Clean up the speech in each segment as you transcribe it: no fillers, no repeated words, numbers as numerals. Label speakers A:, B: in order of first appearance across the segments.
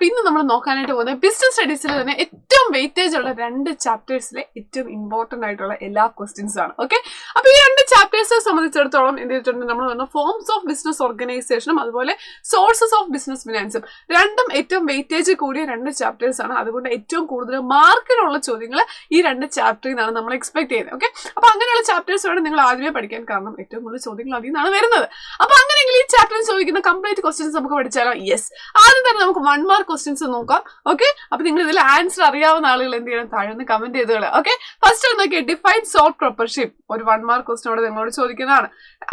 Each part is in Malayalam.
A: അപ്പൊ ഇന്ന് നമ്മൾ നോക്കാനായിട്ട് പോകുന്നത് ബിസിനസ് സ്റ്റഡീസിൽ തന്നെ ഏറ്റവും വെയിറ്റേജ് ഉള്ള 2 ചാപ്റ്റേഴ്സിലെ ഏറ്റവും ഇമ്പോർട്ടന്റ് ആയിട്ടുള്ള എല്ലാ ക്വസ്റ്റ്യൻസ് ആണ്. ഓക്കെ, അപ്പൊ ഈ 2 ചാപ്റ്റേഴ്സിനെ സംബന്ധിച്ചിടത്തോളം എന്ത് ചെയ്തിട്ടുണ്ട്, നമ്മൾ വന്ന ഫോംസ് ഓഫ് ബിസിനസ് ഓർഗനൈസേഷനും അതുപോലെ സോഴ്സസ് ഓഫ് ബിസിനസ് ഫിനാൻസും രണ്ടും ഏറ്റവും വെയിറ്റേജ് കൂടിയ 2 ചാപ്റ്റേഴ്സ് ആണ്. അതുകൊണ്ട് ഏറ്റവും കൂടുതൽ മാർക്കിനുള്ള ചോദ്യങ്ങൾ ഈ 2 ചാപ്റ്ററിൽ നിന്നാണ് നമ്മൾ എക്സ്പെക്ട് ചെയ്യുന്നത്. ഓക്കെ, അപ്പൊ അങ്ങനെയുള്ള ചാപ്റ്റേഴ്സ് വേണം നിങ്ങൾ ആദ്യമേ പഠിക്കാൻ, കാരണം ഏറ്റവും കൂടുതൽ ചോദ്യങ്ങൾ അതിൽ നിന്നാണ് വരുന്നത്. അപ്പൊ അങ്ങനെയെങ്കിൽ ഈ ചാപ്റ്ററിൽ ചോദിക്കുന്ന കംപ്ലീറ്റ് ക്വസ്റ്റ്യൻസ് നമുക്ക് പഠിച്ചാലോ? യെസ്, ആദ്യം തന്നെ നമുക്ക് 1 മാർക്ക് ക്വസ്റ്റ്യൻസ് നോക്കാം. ഓക്കെ, അപ്പൊ നിങ്ങൾ ഇതിൽ ആൻസർ അറിയാവുന്ന ആളുകൾ എന്ത് ചെയ്യണം, താഴെ കമന്റ് ചെയ്തോളൂ. ഓക്കെ, ഫസ്റ്റ് നോക്കിയാൽ ഡിഫൈൻ സോൾ പ്രൊപ്പർഷിപ്പ്, ഒരു 1 മാർക്ക് ക്വസ്റ്റ്യൻ അവിടെ നിങ്ങളോട് ചോദിക്കുന്നതാണ്.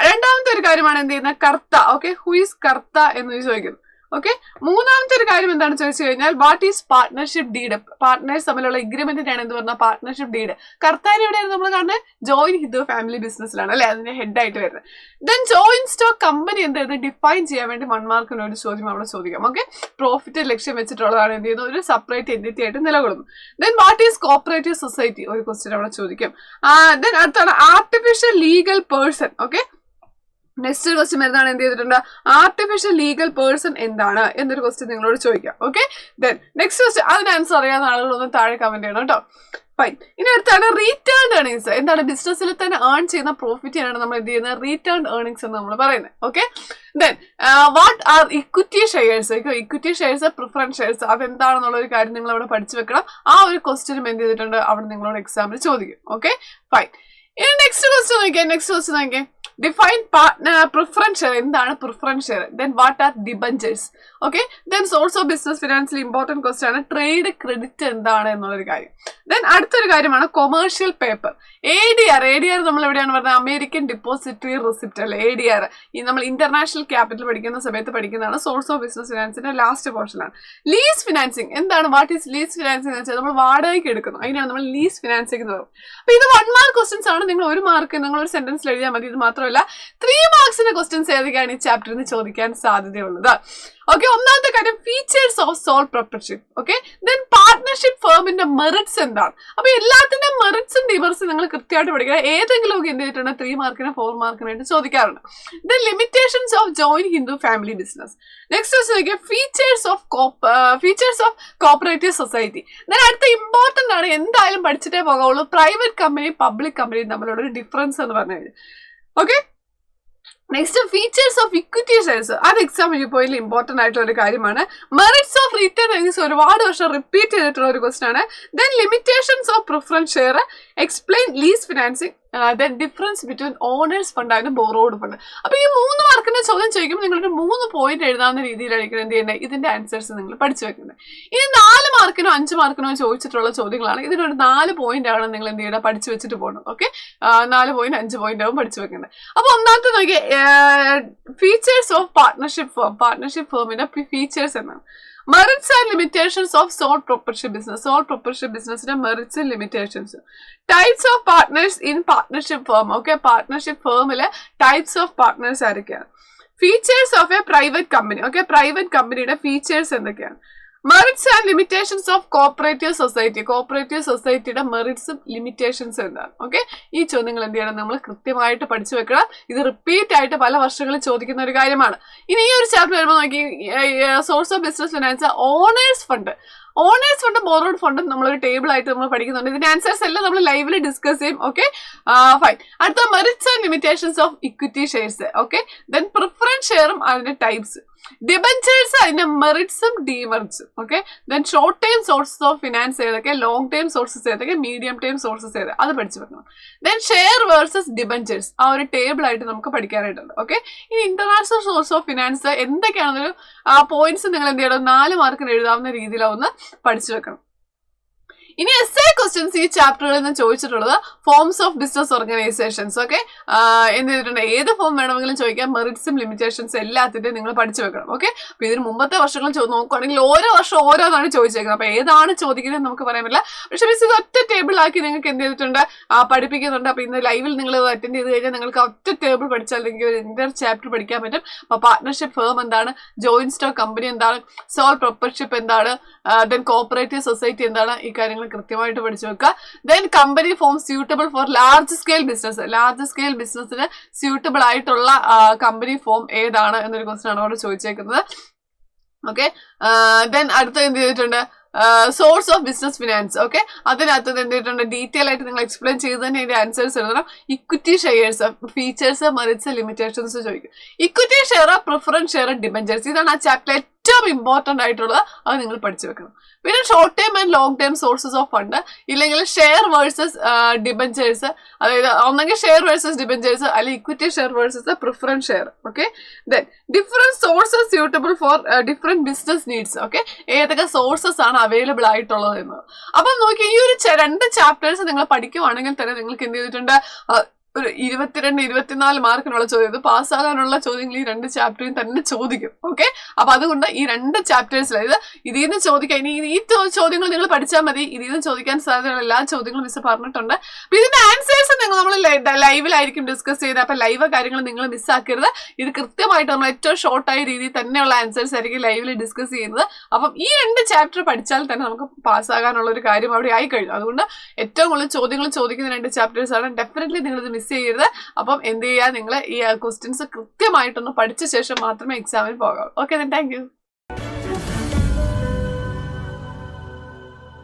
A: രണ്ടാമത്തെ ഒരു കാര്യമാണ് എന്ത് ചെയ്യുന്നത്, karta. Okay, who is karta എന്ന് ചോദിക്കുന്നു. ഓക്കെ, മൂന്നാമത്തെ ഒരു കാര്യം എന്താണ് ചോദിച്ചു കഴിഞ്ഞാൽ what is partnership deed, partners തമ്മിലുള്ള എഗ്രിമെന്റിനാണ് എന്ത് പറഞ്ഞാൽ പാർട്ട്ണർഷിപ്പ് ഡീഡ്. കർത്താൻ എവിടെയാണ് നമ്മൾ കാണുന്നത്, ജോയിൻ ഹിന്ദു ഫാമിലി ബിസിനസ്സിലാണ് അല്ലെ, അതിന്റെ ഹെഡ് ആയിട്ട് വരുന്നത്. ദെൻ ജോയിൻ സ്റ്റോക്ക് കമ്പനി എന്തായത് ഡിഫൈൻ ചെയ്യാൻ വേണ്ടി 1 മാർക്കിന് ഒരു ചോദ്യം അവിടെ ചോദിക്കാം. ഓക്കെ, പ്രോഫിറ്റ് ലക്ഷ്യം വെച്ചിട്ടുള്ളതാണ് എന്ത് ചെയ്യുന്നത്, ഒരു സെപ്പറേറ്റ് എന്റിറ്റി ആയിട്ട് നിലകൊള്ളുന്നു. Then what is cooperative society, ഒരു ക്വസ്റ്റ്യൻ അവിടെ ചോദിക്കും. ദെൻ അടുത്താണ് artificial legal person. Okay, next question എന്താണ്, എന്ത് ചെയ്തിട്ടുണ്ട്, ആർട്ടിഫിഷ്യൽ ലീഗൽ പേഴ്സൺ എന്താണ് എന്നൊരു ക്വസ്റ്റ്യൻ നിങ്ങളോട് ചോദിക്കാം. ഓക്കെ, ദെൻ നെക്സ്റ്റ് ക്വസ്റ്റ്യൻ അതിന് ആൻസർ അറിയാവുന്ന ആളുകളൊന്നും താഴെ കമന്റ് ചെയ്യണം കേട്ടോ. ഫൈൻ. ഇനി അടുത്താണ് റീറ്റേൺ ഏർണിങ്സ്. എന്താണ്, ബിസിനസ്സിൽ തന്നെ ഏൺ ചെയ്യുന്ന പ്രോഫിറ്റിനാണ് നമ്മൾ എന്ത് ചെയ്യുന്നത്, റീറ്റേൺ ഏർണിങ്സ് എന്ന് നമ്മൾ പറയുന്നത്. Okay, then what are equity shares, equity shares, preference shares, അതെന്താണെന്നുള്ള ഒരു കാര്യം നിങ്ങൾ അവിടെ പഠിച്ചു വെക്കണം. ആ ഒരു ക്വസ്റ്റ്യനും എന്ത് ചെയ്തിട്ടുണ്ട് അവിടെ നിങ്ങളോട് എക്സാമിൽ ചോദിക്കും. Okay, fine. ഇനി നെക്സ്റ്റ് ക്വസ്റ്റ്യൻ നോക്കിയേ, ഡിഫൈൻ പ്രിഫറൻസ് ഷെയർ, എന്താണ് preference share. Then what are debentures. Okay, then source of business ഫിനാൻസിൽ ഇമ്പോർട്ടന്റ് ക്വസ്റ്റ്യൻ ആണ് ട്രേഡ് ക്രെഡിറ്റ് എന്താണ് എന്നുള്ളൊരു കാര്യം. ദെൻ അടുത്തൊരു കാര്യമാണ് കൊമേഴ്ഷ്യൽ പേപ്പർ. ADR നമ്മൾ എവിടെയാണ് പറഞ്ഞത്, അമേരിക്കൻ ഡിപ്പോസിറ്ററി റിസിപ്റ്റ് അല്ലെ, ADR. ഈ നമ്മൾ ഇന്റർനാഷണൽ ക്യാപിറ്റൽ പഠിക്കുന്ന സമയത്ത് പഠിക്കുന്നതാണ്. സോഴ്സ് ഓഫ് ബിസിനസ് ഫിനാൻസിന്റെ ലാസ്റ്റ് പോർഷനാണ്. ലീസ് ഫിനാൻസിങ് എന്താണ്, വാട്ട് ഈസ് ലീസ് ഫിനാൻസിങ് എന്ന് വെച്ചാൽ നമ്മൾ വാടകയ്ക്ക് എടുക്കുന്നു, അതിനാണ് നമ്മൾ ലീസ് ഫിനാൻസിങ് എന്ന് പറയുന്നത്. അപ്പൊ ഇത് 1 മാർക്ക് ക്വസ്റ്റ്യൻസ് ആണ്. നിങ്ങൾ 1 മാർക്ക് നിങ്ങൾ ഒരു സെന്റൻസിൽ എഴുതിയാൽ മതി. ഇത് മാത്രമല്ല 3 മാർക്സിന്റെ ക്വസ്റ്റ്യൻസ് ഏതൊക്കെയാണ് ഈ ചാപ്റ്ററിൽ നിന്ന് ചോദിക്കാൻ സാധ്യതയുള്ളത്. ഓക്കെ, ഒന്നാമത്തെ കാര്യം features of sole proprietorship. Okay, then partnership ഫേമിന്റെ മെറിറ്റ്സ് എന്താണ്. അപ്പൊ എല്ലാത്തിന്റെ മെറിറ്റ്സും ഡിമെറിറ്റ്സും നിങ്ങൾ കൃത്യമായിട്ട് പഠിക്കുക. ഏതെങ്കിലും ഒക്കെ എന്ത് ചെയ്തിട്ടുണ്ട് 3 മാർക്കിനോ 4 മാർക്കിനായിട്ട് ചോദിക്കാറുണ്ട്. Then limitations of join Hindu family business. Next features of cooperative society. Then അടുത്ത ഇമ്പോർട്ടന്റ് ആണ്, എന്തായാലും പഠിച്ചിട്ടേ പോകാവുള്ളൂ, പ്രൈവറ്റ് കമ്പനി പബ്ലിക് കമ്പനി തമ്മിലുള്ള ഒരു ഡിഫറൻസ് എന്ന് പറഞ്ഞു കഴിഞ്ഞാൽ. Okay, next features of equity shares, അത് എക്സാം പോയിന്റ് ഇമ്പോർട്ടന്റ് ആയിട്ടുള്ള ഒരു കാര്യമാണ്. മെറിറ്റ്സ് ഓഫ് റിട്ടേൺ ഏർണിങ്സ് ഒരുപാട് വർഷം റിപ്പീറ്റ് ചെയ്തിട്ടുള്ള ഒരു ക്വസ്റ്റൻ ആണ്. Then limitations of preference share, explain lease financing, then difference between owners fund and borrowed fund. അപ്പൊ ഈ 3 മാർക്കിന്റെ ചോദ്യം ചോദിക്കുമ്പോൾ നിങ്ങളൊരു 3 പോയിന്റ് എഴുതാവുന്ന രീതിയിലായിരിക്കും എന്ത് ചെയ്യുന്നത്, ഇതിന്റെ ആൻസേഴ്സ് നിങ്ങൾ പഠിച്ചു വെക്കുന്നത്. ഇനി 4 മാർക്കിനോ 5 മാർക്കിനോ ചോദിച്ചിട്ടുള്ള ചോദ്യങ്ങളാണ്. ഇതിനൊരു 4 പോയിന്റ് ആണ് നിങ്ങൾ എന്ത് ചെയ്യണം, പഠിച്ചു വെച്ചിട്ട് പോകണം. ഓക്കെ, 4 പോയിന്റ് 5 പോയിന്റ് ആവും പഠിച്ചു വെക്കുന്നത്. അപ്പൊ ഒന്നാമത്തെ നോക്കിയേ, ഫീച്ചേഴ്സ് ഓഫ് പാർട്ട്ണർഷിപ്പ് ഫേമിന്റെ ഫീച്ചേഴ്സ് എന്നാണ്. Merits and limitations of sole proprietorship ബിസിനസിന്റെ merits and limitations. Types of partners in partnership firm. Okay, partnership ഫേമിലെ ടൈപ്സ് ഓഫ് പാർട്ട്നേഴ്സ് ആരൊക്കെയാണ്. Features of a private company. Okay, private കമ്പനിയുടെ ഫീച്ചേഴ്സ് എന്തൊക്കെയാണ്. Merits and limitations of cooperative സൊസൈറ്റിയുടെ മെറിറ്റ്സും ലിമിറ്റേഷൻസും എന്താണ്. ഓക്കെ, ഈ ചോദ്യങ്ങൾ എന്ത് ചെയ്യണം, നമ്മൾ കൃത്യമായിട്ട് പഠിച്ചു വെക്കണം. ഇത് റിപ്പീറ്റ് ആയിട്ട് പല വർഷങ്ങളിൽ ചോദിക്കുന്ന ഒരു കാര്യമാണ്. ഇനി ഈ ഒരു ചാപ്റ്റർ വരുമ്പോൾ നോക്കി, source of business finance, owners fund, borrowed ഫണ്ടും നമ്മളൊരു ടേബിൾ ആയിട്ട് നമ്മൾ പഠിക്കുന്നുണ്ട്. ഇതിന്റെ ആൻസേഴ്സ് എല്ലാം നമ്മൾ ലൈവിൽ ഡിസ്കസ് ചെയ്യും. Okay, fine. അടുത്ത merits and limitations of equity shares. Okay, then preference ഷെയറും അതിന്റെ ടൈപ്സ്. ഡിബഞ്ചേഴ്സ് അതിന്റെ മെറിറ്റ്സും ഡിമെറിറ്റ്സും. Okay, then short time sources of finance ഏതൊക്കെ, ലോങ് ടൈം സോഴ്സസ് ഏതൊക്കെ, മീഡിയം ടൈം സോഴ്സസ് ഏതൊക്കെ, അത് പഠിച്ചു വെക്കണം. ദെൻ ഷെയർ വേഴ്സസ് ഡിബഞ്ചേഴ്സ്, ആ ഒരു ടേബിൾ ആയിട്ട് നമുക്ക് പഠിക്കാനായിട്ടുണ്ട്. ഓക്കെ, ഇനി ഇന്റർനാഷണൽ സോഴ്സ് ഓഫ് ഫിനാൻസ് എന്തൊക്കെയാണെന്നൊരു പോയിന്റ്സ് നിങ്ങൾ എന്ത് ചെയ്യണം, 4 മാർക്കിന് എഴുതാവുന്ന രീതിയിലാവുന്ന പഠിച്ചു വെക്കണം. ഇനി എസ്സേ ക്വസ്റ്റ്യൻസ് ഈ ചാപ്റ്ററുകളിൽ നിന്ന് ചോദിച്ചിട്ടുള്ളത് forms of business organisations. Okay, എന്ത് ചെയ്തിട്ടുണ്ട്, ഏത് ഫോം വേണമെങ്കിലും ചോദിക്കാം. മെറിറ്റ്സും ലിമിറ്റേഷൻസും എല്ലാത്തിന്റെയും നിങ്ങൾ പഠിച്ചു വെക്കണം. ഓക്കെ, അപ്പൊ ഇതിന് മുമ്പത്തെ വർഷങ്ങൾ നോക്കുകയാണെങ്കിൽ ഓരോ വർഷം ഓരോന്നാണ് ചോദിച്ചേക്കുന്നത്. അപ്പൊ ഏതാണ് ചോദിക്കുന്നത് നമുക്ക് പറയാൻ പറ്റില്ല. പക്ഷെ മിസ് ഇത് ഒറ്റ ടേബിളാക്കി നിങ്ങൾക്ക് എന്ത് ചെയ്തിട്ടുണ്ട്, പഠിപ്പിക്കുന്നുണ്ട്. അപ്പൊ ഇന്ന് ലൈവിൽ നിങ്ങൾ അറ്റൻഡ് ചെയ്ത് കഴിഞ്ഞാൽ നിങ്ങൾക്ക് ഒറ്റ ടേബിൾ പഠിച്ചാൽ നിങ്ങൾക്ക് ഒരു ഇന്റർ ചാപ്റ്റർ പഠിക്കാൻ പറ്റും. അപ്പൊ പാർട്ട്ണർഷിപ്പ് ഫേം എന്താണ്, ജോയിന്റ് സ്റ്റോക്ക് കമ്പനി എന്താണ്, സോൾ പ്രൊപ്പർഷിപ്പ് എന്താണ്, ദെൻ കോപ്പറേറ്റീവ് സൊസൈറ്റി എന്താണ്, ഈ കാര്യങ്ങൾ കൃത്യമായിട്ട് പഠിച്ചു വെക്കുക. Then company form suitable for large scale ബിസിനസ്സിന് സ്യൂട്ടബിൾ ആയിട്ടുള്ള കമ്പനി ഫോം ഏതാണ് എന്നൊരു ക്വസ്റ്റ്യൻ ആണ് അവിടെ ചോദിച്ചേക്കുന്നത്. ഓക്കെ. ദെൻ അടുത്ത എന്ത് ചെയ്തിട്ടുണ്ട്, source of business finance. Okay, അതിനകത്ത് എന്ത് ചെയ്തിട്ടുണ്ട്, ഡീറ്റെയിൽ ആയിട്ട് നിങ്ങൾ എക്സ്പ്ലെയിൻ ചെയ്ത് തന്നെ ഇതിന്റെ ആൻസേഴ്സ് എഴുതണം. Equity shares, features, merits, limitations ചോദിക്കും. Equity share, preference share, debentures, ഇതാണ് ആ ചാപ്റ്റർ ഏറ്റവും ഇമ്പോർട്ടന്റ് ആയിട്ടുള്ളത്. അത് നിങ്ങൾ പഠിച്ചു വെക്കണം. പിന്നെ short time and long time sources of fund, ഇല്ലെങ്കിൽ ഷെയർ വേഴ്സസ് ഡിബഞ്ചേഴ്സ്, അതായത് ഒന്നെങ്കിൽ ഷെയർ വേഴ്സസ് ഡിബഞ്ചേഴ്സ്, അല്ലെങ്കിൽ equity share versus preference share. Okay, then different sources suitable for different business needs. Okay, ഏതൊക്കെ സോഴ്സസ് ആണ് അവൈലബിൾ ആയിട്ടുള്ളത് എന്ന്. അപ്പം നോക്കി, ഈ ഒരു 2 ചാപ്റ്റേഴ്സ് നിങ്ങൾ പഠിക്കുവാണെങ്കിൽ തന്നെ നിങ്ങൾക്ക് എന്ത് ചെയ്തിട്ടുണ്ട്, ഒരു 22-24 മാർക്കിനുള്ള ചോദ്യം, ഇത് പാസ്സാകാനുള്ള ചോദ്യങ്ങൾ ഈ 2 ചാപ്റ്ററിൽ തന്നെ ചോദിക്കും. ഓക്കെ, അപ്പൊ അതുകൊണ്ട് ഈ 2 ചാപ്റ്റേഴ്സിൽ, അതായത് ഇതിൽ നിന്ന് ചോദിക്കാൻ, ഇനി ഈ ചോദ്യങ്ങൾ നിങ്ങൾ പഠിച്ചാൽ മതി. ഇതിൽ നിന്ന് ചോദിക്കാൻ സാധ്യതയുള്ള എല്ലാ ചോദ്യങ്ങളും മിസ് പറഞ്ഞിട്ടുണ്ട്. അപ്പൊ ഇതിന്റെ ആൻസേഴ്സ് നമ്മൾ ലൈവിലായിരിക്കും ഡിസ്കസ് ചെയ്ത്. അപ്പൊ ലൈവ് കാര്യങ്ങൾ നിങ്ങൾ മിസ്സാക്കരുത്. ഇത് കൃത്യമായിട്ട് നമ്മൾ ഏറ്റവും ഷോർട്ടായ രീതിയിൽ തന്നെയുള്ള ആൻസേഴ്സ് ആയിരിക്കും ലൈവിൽ ഡിസ്കസ് ചെയ്യുന്നത്. അപ്പം ഈ 2 ചാപ്റ്റർ പഠിച്ചാൽ തന്നെ നമുക്ക് പാസ്സാകാനുള്ള ഒരു കാര്യം അവിടെ ആയി കഴിഞ്ഞു. അതുകൊണ്ട് ഏറ്റവും കൂടുതൽ ചോദ്യങ്ങൾ ചോദിക്കുന്ന 2 ചാപ്റ്റേഴ്സ് ആണ്. ഡെഫിനറ്റ്ലി നിങ്ങൾ ഇത് മിസ് ചെയ്യരുത്. അപ്പം എന്ത് ചെയ്യുക, നിങ്ങൾ ഈ ക്വസ്റ്റ്യൻസ് കൃത്യമായിട്ടൊന്ന് പഠിച്ച ശേഷം മാത്രമേ എക്സാമിന് പോകാവൂ. Okay, thank you.